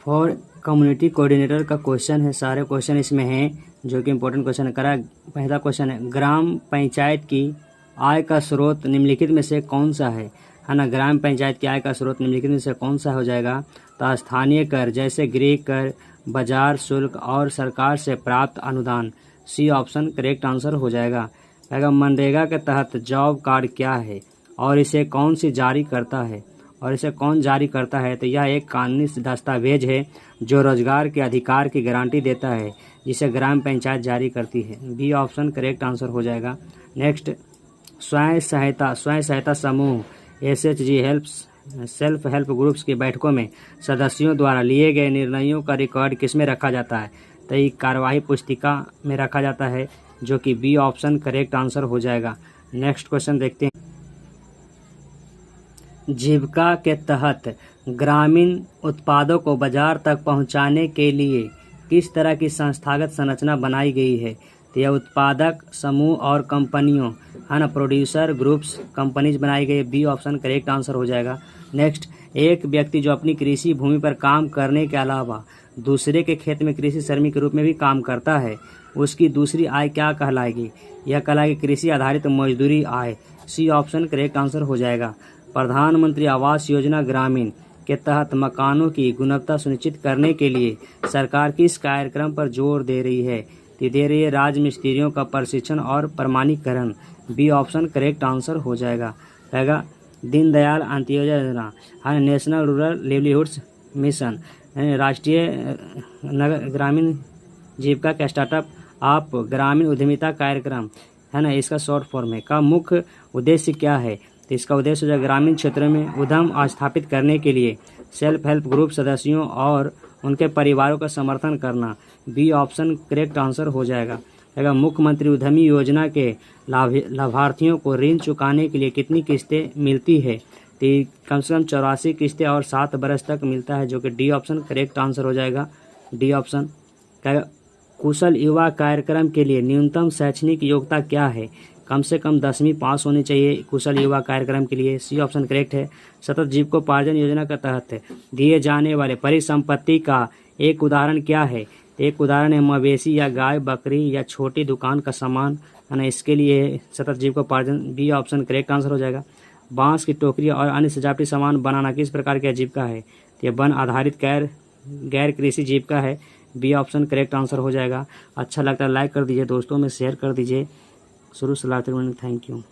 For community coordinator का question है, सारे क्वेश्चन इसमें हैं जो कि इम्पोर्टेंट क्वेश्चन करा। पहला क्वेश्चन है, ग्राम पंचायत की आय का स्रोत निम्नलिखित में से कौन सा है ना। ग्राम पंचायत की आय का स्रोत निम्नलिखित में से कौन सा हो जाएगा। तो स्थानीय कर जैसे गृह कर, बाजार शुल्क और सरकार से प्राप्त अनुदान। सी ऑप्शन करेक्ट आंसर हो जाएगा। अगर मनरेगा के तहत जॉब कार्ड क्या है और इसे कौन सी जारी करता है और इसे कौन जारी करता है, तो यह एक कानूनी दस्तावेज है जो रोजगार के अधिकार की गारंटी देता है, जिसे ग्राम पंचायत जारी करती है। बी ऑप्शन करेक्ट आंसर हो जाएगा। नेक्स्ट, स्वयं सहायता समूह SHG सेल्फ हेल्प ग्रुप्स की बैठकों में सदस्यों द्वारा लिए गए निर्णयों का रिकॉर्ड किसमें रखा जाता है, तो ये कार्यवाही पुस्तिका में रखा जाता है, जो कि बी ऑप्शन करेक्ट आंसर हो जाएगा। नेक्स्ट क्वेश्चन देखते हैं, जीविका के तहत ग्रामीण उत्पादों को बाजार तक पहुंचाने के लिए किस तरह की संस्थागत संरचना बनाई गई है। तो यह उत्पादक समूह और कंपनियों है ना, प्रोड्यूसर ग्रुप्स कंपनीज बनाई गई। बी ऑप्शन करेक्ट आंसर हो जाएगा। नेक्स्ट, एक व्यक्ति जो अपनी कृषि भूमि पर काम करने के अलावा दूसरे के खेत में कृषि श्रमिक के रूप में भी काम करता है, उसकी दूसरी आय क्या कहलाएगी। यह कहलाएगी कृषि आधारित मजदूरी आय। सी ऑप्शन करेक्ट आंसर हो जाएगा। प्रधानमंत्री आवास योजना ग्रामीण के तहत मकानों की गुणवत्ता सुनिश्चित करने के लिए सरकार किस कार्यक्रम पर जोर दे रही है, तो दे रही है राज मिस्त्रियों का प्रशिक्षण और प्रमाणीकरण। बी ऑप्शन करेक्ट आंसर हो जाएगा। रहेगा दीनदयाल अंत्योदय योजना, नेशनल रूरल लिवलीहुड्स मिशन, राष्ट्रीय नगर ग्रामीण जीविका का स्टार्टअप आप ग्रामीण उद्यमिता कार्यक्रम है ना, इसका शॉर्ट फॉर्म है। का मुख्य उद्देश्य क्या है, तो इसका उद्देश्य जो ग्रामीण क्षेत्रों में उद्यम स्थापित करने के लिए सेल्फ हेल्प ग्रुप सदस्यों और उनके परिवारों का समर्थन करना। बी ऑप्शन करेक्ट आंसर हो जाएगा। अगर मुख्यमंत्री उद्यमी योजना के लाभार्थियों को ऋण चुकाने के लिए कितनी किस्तें मिलती है, तो कम से कम 84 किस्तें और 7 बरस तक मिलता है, जो कि डी ऑप्शन करेक्ट आंसर हो जाएगा। D option. कुशल युवा कार्यक्रम के लिए न्यूनतम शैक्षणिक योग्यता क्या है, कम से कम 10वीं पास होनी चाहिए कुशल युवा कार्यक्रम के लिए। सी ऑप्शन करेक्ट है। सतत जीविकोपार्जन योजना के तहत दिए जाने वाले परिसंपत्ति का एक उदाहरण क्या है, एक उदाहरण है मवेशी या गाय बकरी या छोटी दुकान का सामान है ना, इसके लिए सतत जीविकोपार्जन। बी ऑप्शन करेक्ट आंसर हो जाएगा। बांस की टोकरी और अन्य सजावटी सामान बनाना किस प्रकार की जीविका है, तो यह वन आधारित गैर कृषि जीविका है। बी ऑप्शन करेक्ट आंसर हो जाएगा। अच्छा लगता है लाइक कर दीजिए, दोस्तों में शेयर कर दीजिए। शुरू से लाते। Thank you.